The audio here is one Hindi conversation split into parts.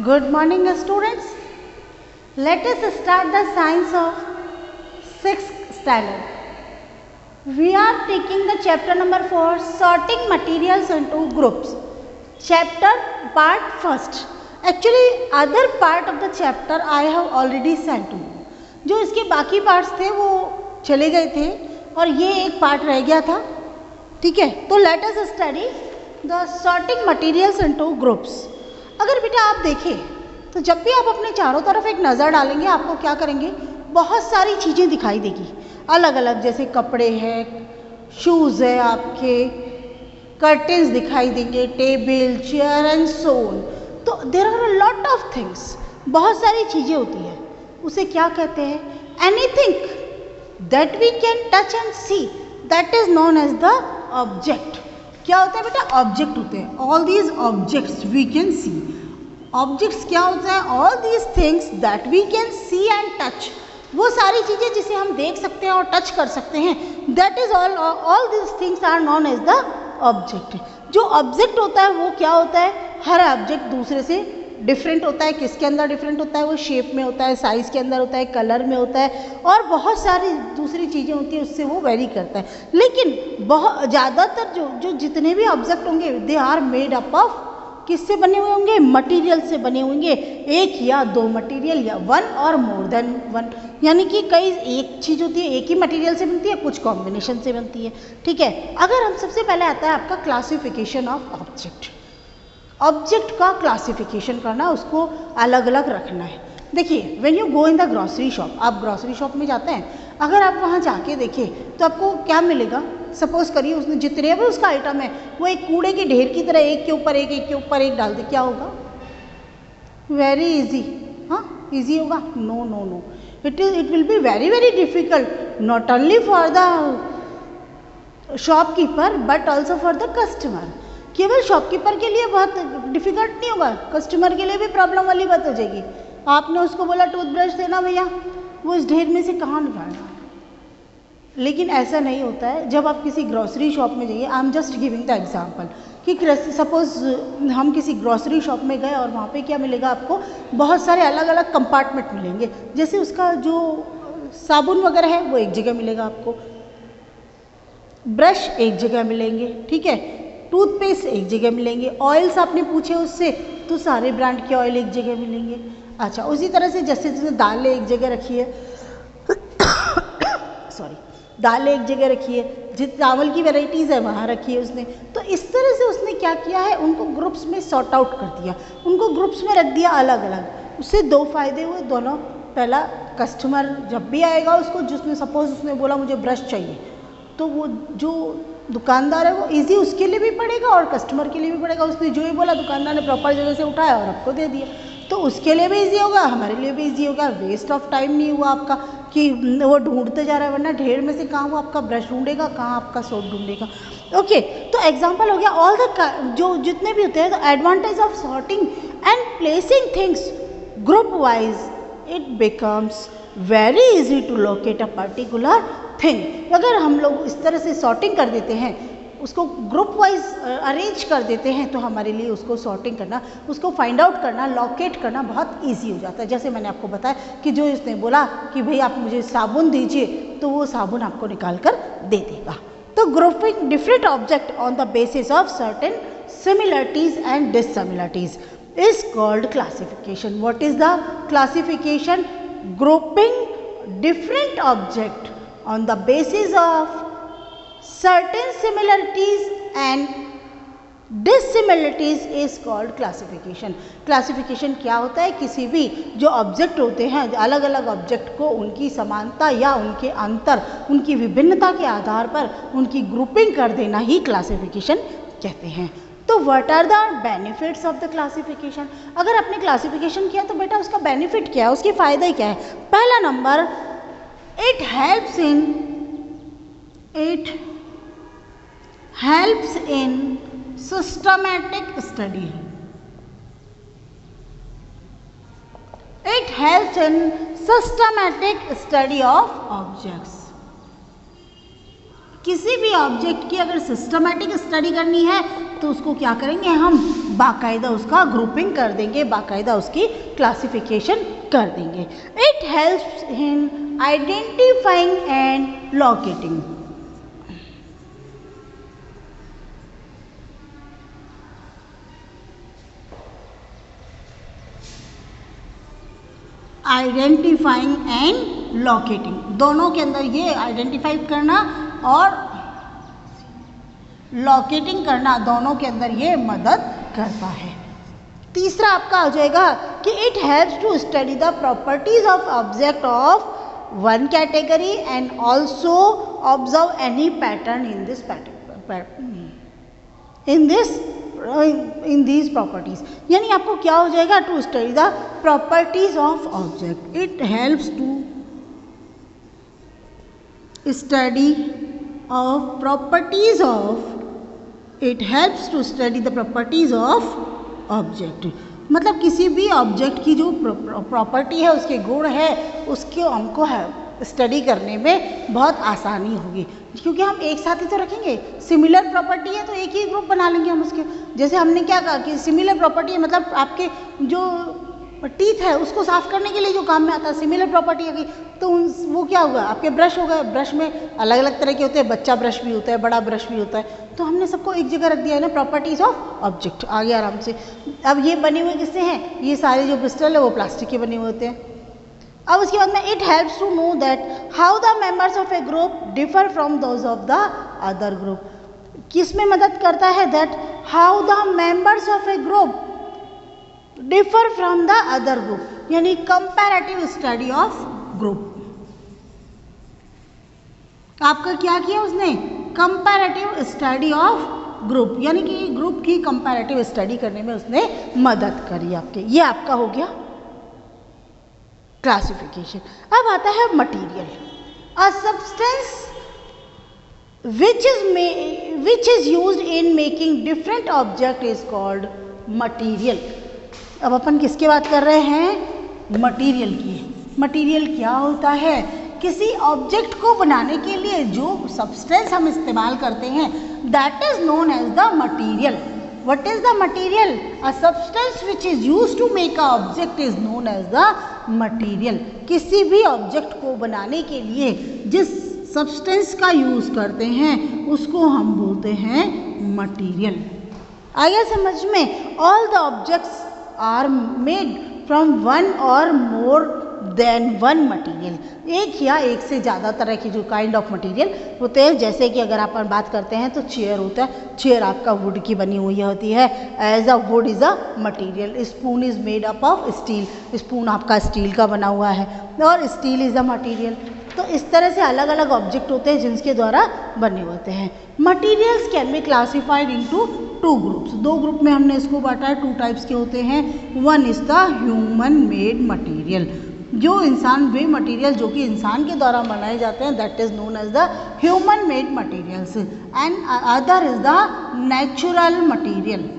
Good morning, students. Let us start the science of 6th standard. We are taking the chapter number 4, sorting materials into groups. Chapter part first. Actually, other part of the chapter I have already sent to you. जो इसके बाकी पार्ट्स थे वो चले गए थे और ये एक पार्ट रह गया था. ठीक है, तो let us study the sorting materials into groups. अगर बेटा आप देखें तो जब भी आप अपने चारों तरफ एक नज़र डालेंगे आपको क्या करेंगे, बहुत सारी चीज़ें दिखाई देगी अलग अलग, जैसे कपड़े हैं, शूज़ है, आपके कर्टेंस दिखाई देंगे, table, chair and so on. तो there are a lot of things, बहुत सारी चीज़ें होती हैं. उसे क्या कहते हैं? Anything that we can touch and see, that is known as the object. क्या होता है बेटा? ऑब्जेक्ट होते हैं. All these objects we can see. Objects क्या होता है? All these things that we can see and touch. वो सारी चीज़ें जिसे हम देख सकते हैं और टच कर सकते हैं, that is all these things are known as the object. जो ऑब्जेक्ट होता है वो क्या होता है? हर ऑब्जेक्ट दूसरे से डिफरेंट होता है. किसके अंदर डिफरेंट होता है? वो शेप में होता है, साइज़ के अंदर होता है, कलर में होता है और बहुत सारी दूसरी चीज़ें होती हैं, उससे वो वेरी करता है. लेकिन बहुत ज़्यादातर जो जितने भी ऑब्जेक्ट होंगे they are made up of, किससे बने हुए होंगे? मटेरियल से बने होंगे. एक या दो मटेरियल या one or more then one, यानी कि कई एक चीज़ होती है, एक ही मटेरियल से बनती है, कुछ कॉम्बिनेशन से बनती है. ठीक है, अगर हम सबसे पहले आता है आपका क्लासिफिकेशन ऑफ ऑब्जेक्ट. ऑब्जेक्ट का क्लासिफिकेशन करना, उसको अलग अलग रखना है. देखिए, when you go in the grocery shop, आप ग्रॉसरी शॉप में जाते हैं, अगर आप वहाँ जाके देखें तो आपको क्या मिलेगा? सपोज करिए उसने जितने भी उसका आइटम है वो एक कूड़े के ढेर की तरह एक के ऊपर एक, एक के ऊपर एक डाल दे, क्या होगा? Very easy. हाँ, इजी होगा? No no no, it will be very very difficult, not only for the shopkeeper but also for the customer. केवल शॉपकीपर के लिए बहुत डिफिकल्ट नहीं होगा, कस्टमर के लिए भी प्रॉब्लम वाली बात हो जाएगी. आपने उसको बोला टूथब्रश देना भैया, वो इस ढेर में से कहाँ निकालना. लेकिन ऐसा नहीं होता है. जब आप किसी ग्रॉसरी शॉप में जाइए, I am just giving the example कि सपोज हम किसी ग्रॉसरी शॉप में गए और वहाँ पे क्या मिलेगा आपको? बहुत सारे अलग अलग कंपार्टमेंट मिलेंगे. जैसे उसका जो साबुन वगैरह है वो एक जगह मिलेगा आपको, ब्रश एक जगह मिलेंगे, ठीक है, टूथपेस्ट एक जगह मिलेंगे, ऑयल्स आपने पूछे उससे तो सारे ब्रांड के ऑयल एक जगह मिलेंगे. अच्छा, उसी तरह से जैसे जैसे दालें एक जगह रखी है सॉरी, दालें एक जगह रखी है, जिस चावल की वैरायटीज़ है वहाँ रखी है उसने. तो इस तरह से उसने क्या किया है? उनको ग्रुप्स में सॉर्ट आउट कर दिया, उनको ग्रुप्स में रख दिया अलग अलग. उससे दो फायदे हुए दोनों. पहला, कस्टमर जब भी आएगा उसको, जिसने सपोज उसने बोला मुझे ब्रश चाहिए, तो वो जो दुकानदार है वो इजी उसके लिए भी पड़ेगा और कस्टमर के लिए भी पड़ेगा. उसने जो ही बोला दुकानदार ने प्रॉपर जगह से उठाया और आपको दे दिया, तो उसके लिए भी इजी होगा, हमारे लिए भी इजी होगा. वेस्ट ऑफ टाइम नहीं हुआ आपका कि वो ढूंढते जा रहा है, वरना ढेर में से कहाँ वो आपका ब्रश ढूंढेगा, कहाँ आपका सोप ढूंढेगा. ओके, तो एग्जाम्पल हो गया ऑल द जो जितने भी होते हैं. The advantage of sorting and placing things group wise, it becomes very easy to locate a particular thing. अगर हम लोग इस तरह से सॉर्टिंग कर देते हैं, उसको ग्रुप वाइज अरेंज कर देते हैं, तो हमारे लिए उसको सॉर्टिंग करना, उसको फाइंड आउट करना, लोकेट करना बहुत इजी हो जाता है. जैसे मैंने आपको बताया कि जो इसने बोला कि भाई आप मुझे साबुन दीजिए, तो वो साबुन आपको निकाल कर दे देगा. तो grouping different object on the basis of certain similarities and dissimilarities is called classification. What is the classification? Grouping different object on the basis of certain similarities and dissimilarities is called classification. Classification क्या होता है? किसी भी जो ऑब्जेक्ट होते हैं, अलग अलग ऑब्जेक्ट को उनकी समानता या उनके अंतर, उनकी विभिन्नता के आधार पर उनकी ग्रुपिंग कर देना ही क्लासिफिकेशन कहते हैं. तो what are the benefits of the classification? अगर आपने क्लासिफिकेशन किया तो बेटा उसका बेनिफिट क्या है, उसके फायदे क्या है? पहला number, it helps in systematic study. It helps in systematic study of objects. किसी भी ऑब्जेक्ट की अगर सिस्टमैटिक स्टडी करनी है तो उसको क्या करेंगे हम, बाकायदा उसका ग्रुपिंग कर देंगे, बाकायदा उसकी क्लासिफिकेशन कर देंगे। It helps in identifying and locating. Identifying and locating, दोनों के अंदर ये आइडेंटिफाई करना और लोकेटिंग करना, दोनों के अंदर ये मदद करता है। तीसरा आपका आ जाएगा कि it helps to study the properties of object of one category and also observe any pattern in this in these properties. यानी आपको क्या हो जाएगा, to study the properties of object. It helps to study of properties of, it helps to study the properties of object। मतलब किसी भी ऑब्जेक्ट की जो प्रॉपर्टी है, उसके गुण है, उसके हमको स्टडी करने में बहुत आसानी होगी, क्योंकि हम एक साथ ही तो रखेंगे। सिमिलर प्रॉपर्टी है तो एक ही ग्रुप बना लेंगे हम उसके। जैसे हमने क्या कहा कि सिमिलर प्रॉपर्टी है, मतलब आपके जो टीथ है उसको साफ करने के लिए जो काम में आता है, सिमिलर प्रॉपर्टी है, तो वो क्या होगा, आपके ब्रश हो गए। ब्रश में अलग अलग तरह के होते हैं, बच्चा ब्रश भी होता है, बड़ा ब्रश भी होता है, तो हमने सबको एक जगह रख दिया है ना, प्रॉपर्टीज ऑफ ऑब्जेक्ट आ गया आराम से। अब ये बने हुए किससे हैं, ये सारे जो क्रिस्टल है वो प्लास्टिक के बने हुए होते हैं। अब उसके बाद में it helps to know that how the members of a group differ from those of the other group. किस में मदद करता है, that how the members of a group differ from the other group, यानी कंपैरेटिव स्टडी ऑफ ग्रुप। आपका क्या किया उसने, कंपैरेटिव स्टडी ऑफ ग्रुप, यानी कि ग्रुप की कंपैरेटिव स्टडी करने में उसने मदद करी आपके। ये आपका हो गया क्लासिफिकेशन। अब आता है material. A substance which is used in making different object is called material। अब अपन किसकी बात कर रहे हैं, मटीरियल की। मटीरियल क्या होता है, किसी ऑब्जेक्ट को बनाने के लिए जो सब्सटेंस हम इस्तेमाल करते हैं, that is known as the material. What is the material, a substance which is used to make a object is known as the material. किसी भी ऑब्जेक्ट को बनाने के लिए जिस सब्सटेंस का यूज करते हैं उसको हम बोलते हैं मटीरियल। आया समझ में। All the objects are made from one or more then one material. एक या एक से ज़्यादा तरह की जो काइंड ऑफ मटीरियल होते हैं। जैसे कि अगर अपन बात करते हैं तो चेयर होता है, चेयर आपका वुड की बनी हुई होती है, as a wood is a material. Spoon is made up of steel, spoon आपका स्टील का बना हुआ है और स्टील इज़ अ मटीरियल। तो इस तरह से अलग अलग ऑब्जेक्ट होते हैं जिनके द्वारा बने होते हैं। Materials can be classified into two groups. दो ग्रुप में हमने इसको बांटा है, टू टाइप्स के होते हैं। One is the human made material, जो इंसान वे मटीरियल जो कि इंसान के द्वारा बनाए जाते हैं, that is known as the human made materials. And other is the natural material.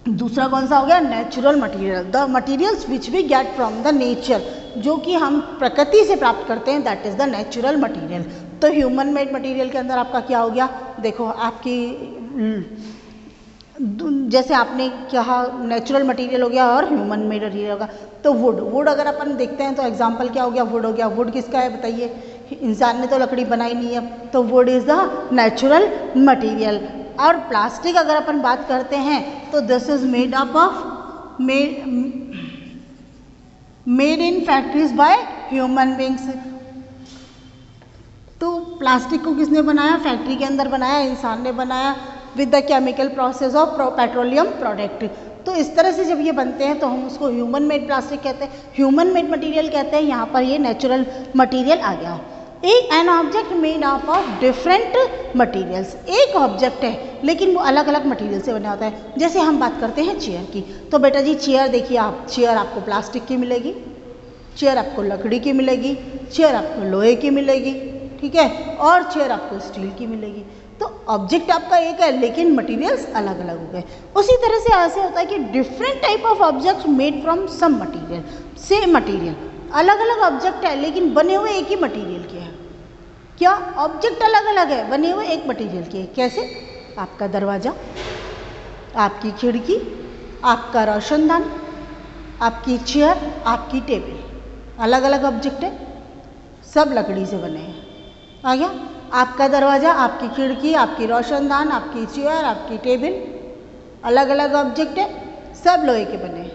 दूसरा कौन सा हो गया, natural material. The materials which we get from the nature, जो कि हम प्रकृति से प्राप्त करते हैं, that is the natural material. तो ह्यूमन मेड मटीरियल के अंदर आपका क्या हो गया, देखो आपकी जैसे आपने कहा नेचुरल मटीरियल हो गया और ह्यूमन मेड मटीरियल होगा। तो वुड अगर अपन देखते हैं तो एग्जांपल क्या हो गया, वुड हो गया। वुड किसका है बताइए, इंसान ने तो लकड़ी बनाई नहीं है, तो would is the natural material. और प्लास्टिक अगर अपन बात करते हैं तो this is made up of made in factories by human beings. तो प्लास्टिक को किसने बनाया, फैक्ट्री के अंदर बनाया, इंसान ने बनाया with the chemical process of petroleum product. तो इस तरह से जब ये बनते हैं तो हम उसको ह्यूमन मेड प्लास्टिक कहते हैं, ह्यूमन मेड मटीरियल कहते हैं। यहाँ पर ये नेचुरल मटीरियल आ गया। An object made up of different materials, एक ऑब्जेक्ट है लेकिन वो अलग अलग मटीरियल से बना होता है। जैसे हम बात करते हैं चेयर की, तो बेटा जी चेयर देखिए आप, चेयर आपको प्लास्टिक की मिलेगी, चेयर आपको लकड़ी की मिलेगी, चेयर आपको लोहे की मिलेगी, ठीक है, और चेयर आपको स्टील की मिलेगी। तो ऑब्जेक्ट आपका एक है लेकिन मटीरियल्स अलग अलग हो गए। उसी तरह से ऐसे होता है कि different type of objects made from some material, same material, अलग अलग ऑब्जेक्ट है लेकिन बने हुए एक ही मटीरियल के हैं। क्या ऑब्जेक्ट अलग अलग है बने हुए एक मटेरियल के। कैसे? आपका दरवाज़ा, आपकी खिड़की, आपका रोशनदान, आपकी चेयर, आपकी टेबल, अलग अलग ऑब्जेक्ट है, सब लकड़ी से बने हैं। आ गया? आपका दरवाज़ा, आपकी खिड़की, आपकी रोशनदान, आपकी चेयर, आपकी टेबल, अलग अलग ऑब्जेक्ट है, सब लोहे के बने हैं।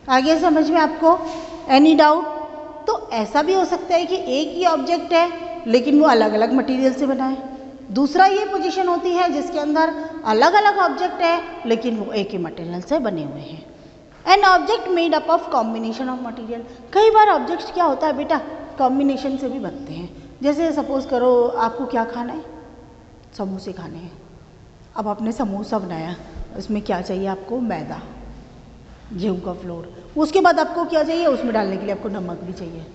आ गया समझ में आपको? Any doubt? तो ऐसा भी हो सकता है कि एक ही ऑब्जेक्ट है लेकिन वो अलग अलग मटेरियल से बना है। दूसरा ये पोजीशन होती है जिसके अंदर अलग अलग ऑब्जेक्ट है लेकिन वो एक ही मटेरियल से बने हुए हैं। An object made up of combination of material. कई बार ऑब्जेक्ट्स क्या होता है बेटा, कॉम्बिनेशन से भी बनते हैं। जैसे सपोज करो आपको क्या खाना है, समोसे खाने हैं। अब आपने समोसा बनाया, उसमें क्या चाहिए आपको, मैदा, गेहूँ का फ्लोर। उसके बाद आपको क्या चाहिए, उसमें डालने के लिए आपको नमक भी चाहिए,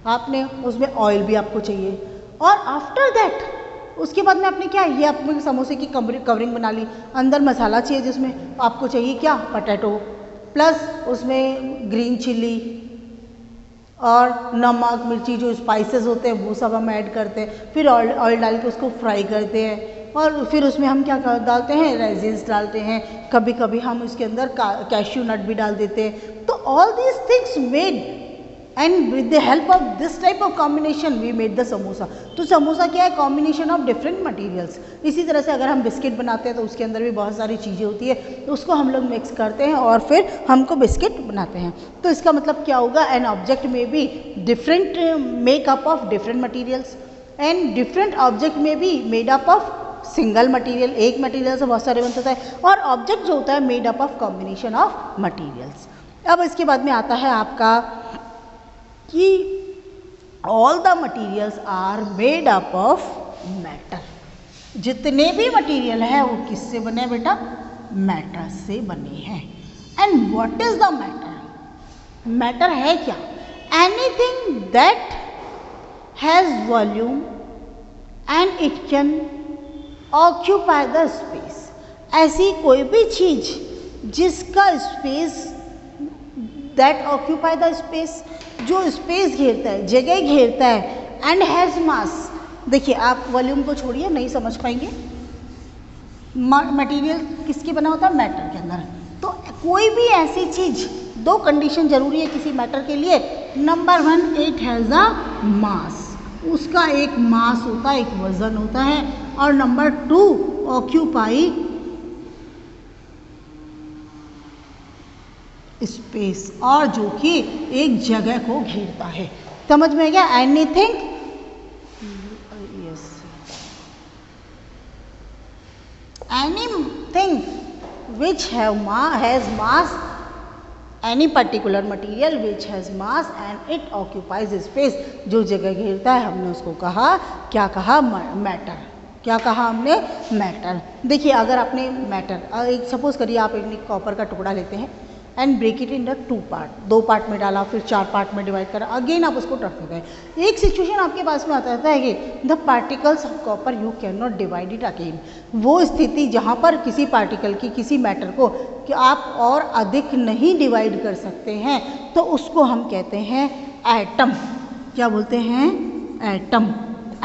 आपने उसमें ऑयल भी आपको चाहिए। और आफ्टर दैट उसके बाद में आपने क्या, ये आपने समोसे की कवरिंग बना ली, अंदर मसाला चाहिए जिसमें आपको चाहिए क्या, पोटैटो, प्लस उसमें ग्रीन चिली और नमक मिर्ची, जो स्पाइसेस होते हैं वो सब हम ऐड करते हैं। फिर ऑयल डाल के उसको फ्राई करते हैं और फिर उसमें हम क्या डालते हैं, रेजिन्स डालते हैं, कभी कभी हम इसके अंदर कैश्यू नट भी डाल देते हैं। तो all these things made and with the help of this type of combination we made the samosa. तो समोसा क्या है, कॉम्बिनेशन ऑफ डिफरेंट मटेरियल्स। इसी तरह से अगर हम बिस्किट बनाते हैं तो उसके अंदर भी बहुत सारी चीज़ें होती है, तो उसको हम लोग मिक्स करते हैं और फिर हमको बिस्किट बनाते हैं। तो इसका मतलब क्या होगा, एन ऑब्जेक्ट में be different makeup of different materials and different object में be made up of single material. एक मटेरियल से बहुत सारे बनते हैं। और ऑब्जेक्ट जो होता है made up of combination of materials. अब इसके बाद में आता है आपका कि all the materials are made up of matter. जितने भी मटेरियल है वो किससे बने बेटा, मैटर से बने हैं। And what is the matter, matter है क्या, anything that has volume and it can occupy the space. ऐसी कोई भी चीज जिसका space, that occupy the space, जो स्पेस घेरता है, जगह घेरता है, एंड हैज मास। देखिए आप वॉल्यूम को छोड़िए, नहीं समझ पाएंगे। मटेरियल किसके बना होता है, मैटर के अंदर। तो कोई भी ऐसी चीज, दो कंडीशन जरूरी है किसी मैटर के लिए। नंबर 1, इट हैज अ मास, उसका एक मास होता है, एक वजन होता है। और नंबर 2, ऑक्यूपाई स्पेस, और जो कि एक जगह को घेरता है। समझ में गया? Anything, yes, anything which has mass, any particular material which has mass and it occupies space, जो जगह घेरता है, हमने उसको कहा, क्या कहा, मैटर। क्या कहा हमने, मैटर। देखिए अगर आपने मैटर, एक सपोज करिए आप एक कॉपर का टुकड़ा लेते हैं and break it in the 2 part, 2 part में डाला, फिर 4 पार्ट में डिवाइड करा, अगेन आप उसको रख देते हैं। एक सिचुएशन आपके पास में आता है कि the particles of copper you can not divide it again. वो स्थिति जहाँ पर किसी पार्टिकल की, किसी मैटर को कि आप और अधिक नहीं डिवाइड कर सकते हैं, तो उसको हम कहते हैं एटम। क्या बोलते हैं, एटम।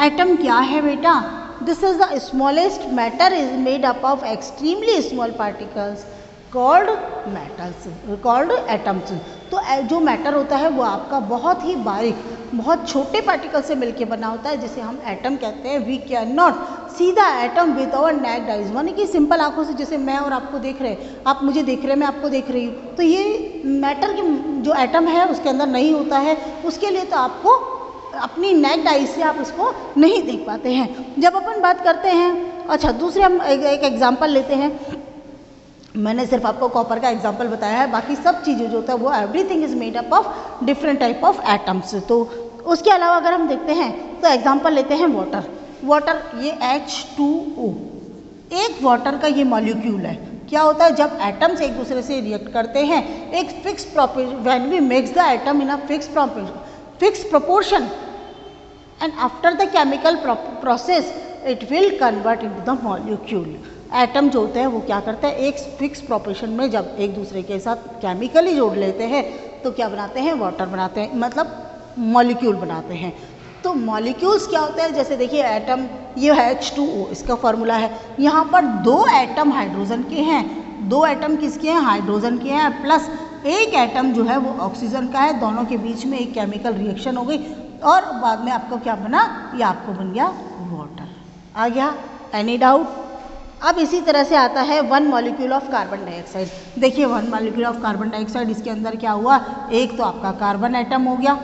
एटम क्या है बेटा, this is the smallest matter, is made up of extremely small particles called metals, called atoms. तो जो मैटर होता है वो आपका बहुत ही बारीक, बहुत छोटे पार्टिकल से मिलके बना होता है, जिसे हम एटम कहते हैं। We can not see the atom with our naked eyes, माने कि सिंपल आंखों से, जैसे मैं और आपको देख रहे हैं, आप मुझे देख रहे हैं, मैं आपको देख रही हूँ, तो ये मैटर की जो एटम है उसके अंदर नहीं होता है। उसके लिए तो आपको अपनी नेक्ड आइज से आप उसको नहीं देख पाते हैं। जब अपन बात करते हैं, अच्छा दूसरे हम एक एग्जाम्पल लेते हैं। मैंने सिर्फ आपको कॉपर का एग्जांपल बताया है, बाकी सब चीज़ें जो होता है वो everything is made up of different type of atoms. तो उसके अलावा अगर हम देखते हैं तो एग्जांपल लेते हैं वाटर। वाटर ये H2O, एक वाटर का ये मॉलिक्यूल है। क्या होता है, जब एटम्स एक दूसरे से रिएक्ट करते हैं, एक fix when we mix the atom in a fix proportion and after the chemical process it will convert into the molecule. Atom जो होते हैं वो क्या करते हैं, एक फिक्स प्रोपोर्शन में जब एक दूसरे के साथ केमिकली जोड़ लेते हैं तो क्या बनाते हैं, वाटर बनाते हैं, मतलब मॉलिक्यूल बनाते हैं। तो मॉलिक्यूल्स क्या होते हैं, जैसे देखिए एटम, ये H2O इसका फॉर्मूला है, यहाँ पर 2 एटम हाइड्रोजन के हैं, 2 एटम किसके हैं, हाइड्रोजन के हैं, प्लस 1 एटम जो है वो ऑक्सीजन का है। दोनों के बीच में एक केमिकल रिएक्शन हो गई और बाद में आपको क्या बना, ये आपको बन गया वाटर। आ गया, एनी डाउट? अब इसी तरह से आता है 1 मॉलिक्यूल ऑफ कार्बन डाइऑक्साइड। देखिए 1 मॉलिक्यूल ऑफ कार्बन डाइऑक्साइड, इसके अंदर क्या हुआ, एक तो आपका कार्बन एटम हो गया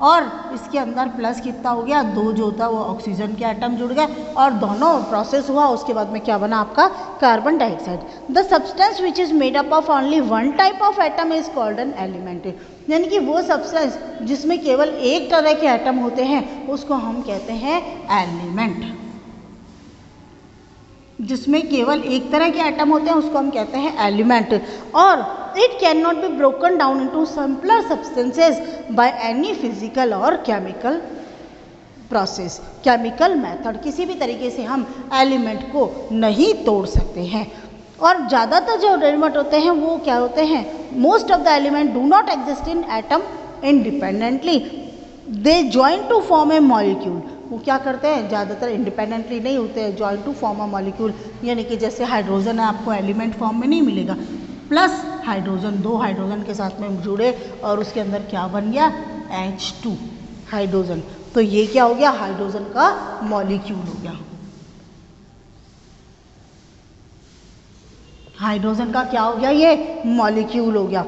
और इसके अंदर प्लस कितना हो गया, 2 जो होता है वो ऑक्सीजन के एटम जुड़ गए और दोनों प्रोसेस हुआ, उसके बाद में क्या बना आपका carbon dioxide. The substance which is made up of only 1 type of atom is called an element. यानी कि वो सब्सटेंस जिसमें केवल एक तरह के एटम होते हैं उसको हम कहते हैं एलिमेंट। जिसमें केवल एक तरह के एटम होते हैं उसको हम कहते हैं एलिमेंट। और it can not be broken down into simpler substances by any physical और केमिकल प्रोसेस, केमिकल मेथड, किसी भी तरीके से हम एलिमेंट को नहीं तोड़ सकते हैं। और ज़्यादातर जो एलिमेंट होते हैं वो क्या होते हैं, most of the element do not exist in atom independently, they join to form a molecule. वो क्या करते हैं, ज़्यादातर इंडिपेंडेंटली नहीं होते हैं, join to form a molecule. यानी कि जैसे हाइड्रोजन है आपको एलिमेंट फॉर्म में नहीं मिलेगा, प्लस हाइड्रोजन, 2 हाइड्रोजन के साथ में जुड़े और उसके अंदर क्या बन गया, H2 हाइड्रोजन। तो ये क्या हो गया, हाइड्रोजन का मॉलिक्यूल हो गया। हाइड्रोजन का क्या हो गया, ये मॉलिक्यूल हो गया।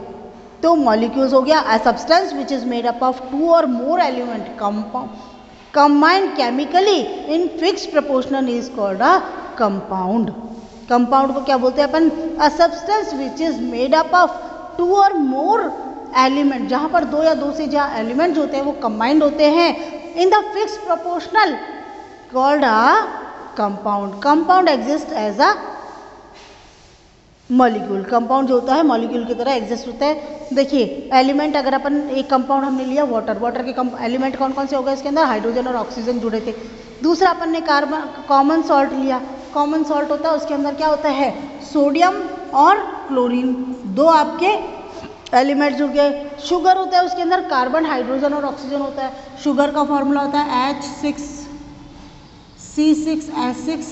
तो मॉलिक्यूल्स हो गया a substance which is made up of 2 और more element combined chemically in fixed proportion is called a compound. कंपाउंड को क्या बोलते हैं अपन, a substance which is made up of 2 और मोर एलिमेंट, जहाँ पर 2 या 2 से ज़्यादा एलिमेंट्स होते हैं वो कंबाइंड होते हैं in the fix proportional called a compound. Compound exist as a molecule. Compound जो होता है मॉलिक्यूल की तरह एग्जिस्ट होता है। देखिए एलिमेंट, अगर अपन एक कंपाउंड हमने लिया वाटर, वाटर के एलिमेंट कौन कौन से हो गए, इसके अंदर हाइड्रोजन और ऑक्सीजन जुड़े थे। दूसरा अपन ने कार्बन कॉमन सॉल्ट लिया, कॉमन सॉल्ट होता है उसके अंदर क्या होता है, सोडियम और क्लोरीन, 2 आपके एलिमेंट जुड़ गए। शुगर होता है उसके अंदर कार्बन, हाइड्रोजन और ऑक्सीजन होता है। शुगर का फॉर्मूला होता है H6C6H6,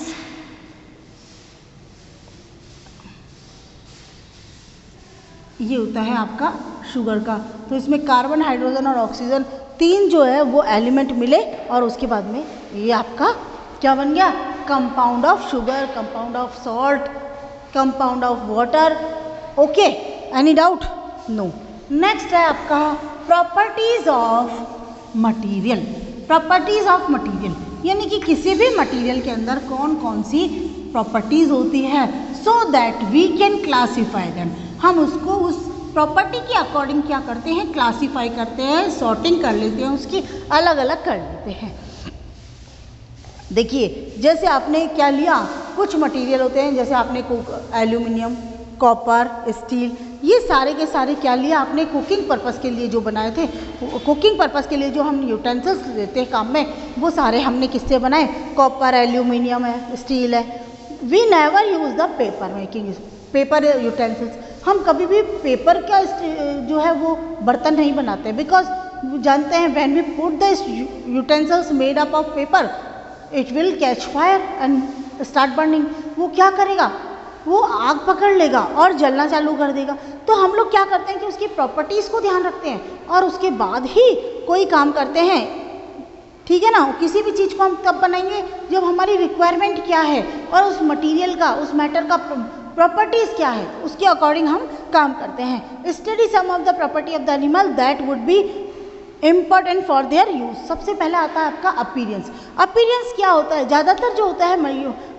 ये होता है आपका शुगर का। तो इसमें कार्बन, हाइड्रोजन और ऑक्सीजन 3 जो है वो एलिमेंट मिले और उसके बाद में ये आपका क्या बन गया, compound of sugar, compound of salt, compound of water. Okay, any doubt? No. Next है आपका properties of material. Properties of material यानी कि किसी भी मटेरियल के अंदर कौन कौन सी प्रॉपर्टीज होती है, so that we can classify them. हम उसको उस प्रॉपर्टी के अकॉर्डिंग क्या करते हैं, क्लासीफाई करते हैं, सॉर्टिंग कर लेते हैं, उसकी अलग अलग कर लेते हैं। देखिए जैसे आपने क्या लिया, कुछ मटेरियल होते हैं जैसे आपने एल्यूमिनियम, कॉपर, स्टील, ये सारे के सारे क्या लिया आपने, कुकिंग पर्पस के लिए जो बनाए थे, कुकिंग पर्पस के लिए जो हम यूटेंसिल्स देते हैं काम में, वो सारे हमने किससे बनाए, कॉपर, एल्यूमिनियम है, स्टील है। We never use the paper making, paper utensils. हम कभी भी पेपर का जो है वो बर्तन नहीं बनाते, बिकॉज जानते हैं when we put the utensils made up of paper it will catch fire and start burning. वो क्या करेगा, वो आग पकड़ लेगा और जलना चालू कर देगा। तो हम लोग क्या करते हैं कि उसकी प्रॉपर्टीज़ को ध्यान रखते हैं और उसके बाद ही कोई काम करते हैं, ठीक है ना। किसी भी चीज़ को हम तब बनाएंगे जब हमारी रिक्वायरमेंट क्या है और उस मटेरियल का, उस मैटर का प्रॉपर्टीज़ क्या है, उसके अकॉर्डिंग हम काम करते हैं। Study some of the property of the animal that would be important for their use. सबसे पहले आता है आपका अपीयरेंस। अपीयरेंस क्या होता है, ज़्यादातर जो होता है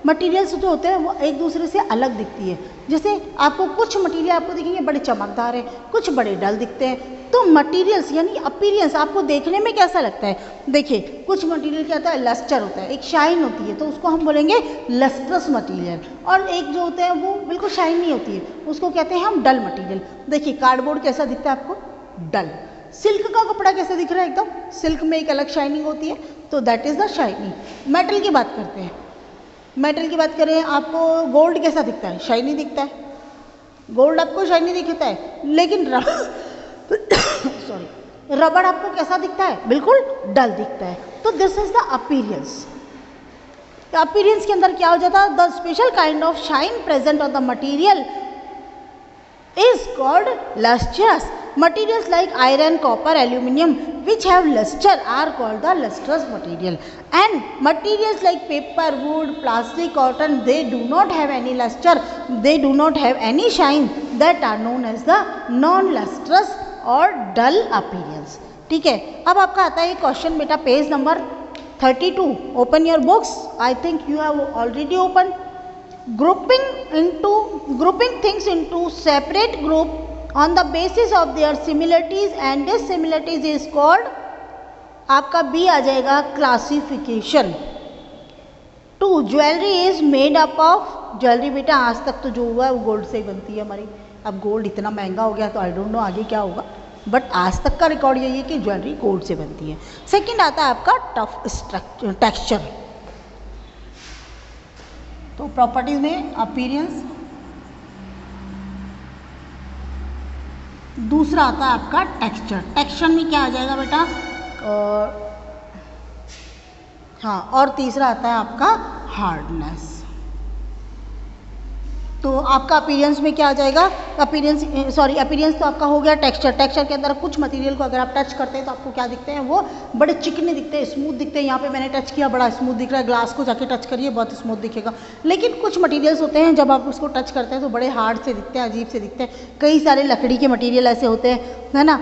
मटीरियल्स जो होते हैं वो एक दूसरे से अलग दिखती है। जैसे आपको कुछ मटीरियल आपको दिखेंगे बड़े चमकदार है, कुछ बड़े डल दिखते हैं। तो मटीरियल्स यानी अपीयरेंस आपको देखने में कैसा लगता है, देखिए कुछ मटीरियल क्या होता है, लस्टर होता है, एक शाइन होती है, तो उसको हम बोलेंगे लस्ट्रस मटीरियल। और एक जो होते हैं वो बिल्कुल शाइन नहीं होती है, उसको कहते हैं हम डल मटीरियल। देखिए कार्डबोर्ड कैसा दिखता है आपको, डल। सिल्क का कपड़ा कैसा दिख रहा है, एकदम सिल्क में एक अलग शाइनिंग होती है, तो that is the shining. Metal की बात करते हैं, मेटल की बात करें, आपको गोल्ड कैसा दिखता है, शाइनी दिखता है। गोल्ड आपको शाइनी दिखता है, लेकिन सॉरी रबड़ आपको कैसा दिखता है? बिल्कुल डल दिखता है। तो this is the appearance. Appearance के अंदर क्या हो जाता है? The special kind of shine present on the material is called lustrous. Materials like iron, copper, aluminum which have luster are called the lustrous material. And materials like paper, wood, plastic, cotton, they do not have any luster, they do not have any shine, that are known as the non-lustrous or dull appearance. ठीक है, अब आपका आता है क्वेश्चन बेटा page number 32. Open your books. I think you have already open. grouping things into separate group on the basis of their similarities and dissimilarities is called, आपका बी आ जाएगा classification. 2. Jewellery is made up of. Jewellery बेटा आज तक तो जो हुआ है वो गोल्ड से ही बनती है हमारी. अब गोल्ड इतना महंगा हो गया तो आई डोंट नो आगे क्या होगा, बट आज तक का रिकॉर्ड यही है कि ज्वेलरी गोल्ड से बनती है. सेकेंड आता है आपका टफ स्ट्रक्चर टेक्सचर. तो प्रॉपर्टीज में अपीयरेंस. दूसरा आता है आपका टेक्सचर. टेक्सचर में क्या आ जाएगा बेटा? हाँ, और तीसरा आता है आपका हार्डनेस. तो आपका अपीयरेंस में क्या आ जाएगा? अपीयरेंस तो आपका हो गया टेक्सचर. टेक्सचर के अंदर कुछ मटेरियल को अगर आप टच करते हैं तो आपको क्या दिखते हैं? वो बड़े चिकने दिखते हैं, स्मूथ दिखते हैं. यहाँ पे मैंने टच किया, बड़ा स्मूथ दिख रहा है. ग्लास को जाके टच करिए, बहुत स्मूथ दिखेगा. लेकिन कुछ मटेरियल्स होते हैं जब आप उसको टच करते हैं तो बड़े हार्ड से दिखते हैं, अजीब से दिखते हैं. कई सारे लकड़ी के मटीरियल ऐसे होते हैं, है ना.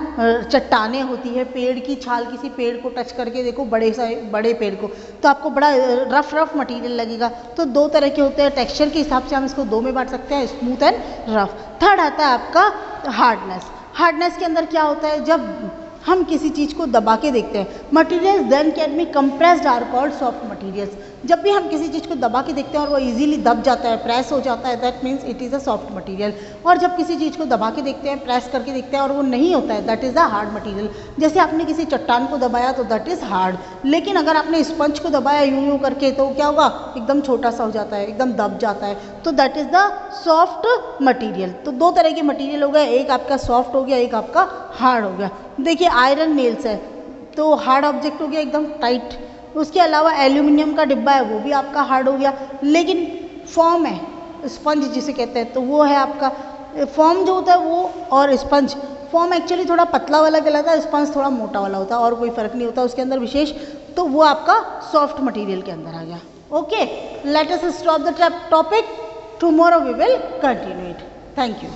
चट्टानें होती है, पेड़ की छाल, किसी पेड़ को टच करके देखो, बड़े पेड़ को, तो आपको बड़ा रफ मटीरियल लगेगा. तो दो तरह के होते हैं. टेक्सचर के हिसाब से हम इसको दो में बांट सकते हैं, स्मूथ एंड रफ. थर्ड आता है आपका हार्डनेस. हार्डनेस के अंदर क्या होता है? जब हम किसी चीज़ को दबा के देखते हैं, materials then can be compressed are called soft materials. जब भी हम किसी चीज़ को दबा के देखते हैं और वो इजीली दब जाता है, प्रेस हो जाता है, that means it is a soft material. और जब किसी चीज़ को दबा के देखते हैं, प्रेस करके देखते हैं और वो नहीं होता है, that is a hard material. जैसे आपने किसी चट्टान को दबाया तो दैट इज़ हार्ड. लेकिन अगर आपने स्पंज को दबाया यूं करके तो क्या होगा? एकदम छोटा सा हो जाता है, एकदम दब जाता है. तो that is the soft material. तो दो तरह के मटीरियल हो गए, एक आपका सॉफ्ट हो गया, एक आपका हार्ड हो गया. देखिए आयरन नेल्स है तो हार्ड ऑब्जेक्ट हो गया, एकदम टाइट. उसके अलावा एल्यूमिनियम का डिब्बा है, वो भी आपका हार्ड हो गया. लेकिन फॉर्म है, स्पंज जिसे कहते हैं, तो वो है आपका फॉर्म जो होता है वो. और स्पंज फॉर्म एक्चुअली थोड़ा पतला वाला कहलाता है, स्पंज थोड़ा मोटा वाला होता है, और कोई फ़र्क नहीं होता उसके अंदर विशेष. तो वो आपका सॉफ्ट मटीरियल के अंदर आ गया. Okay, let us stop the topic. Tomorrow we will continue it. Thank you.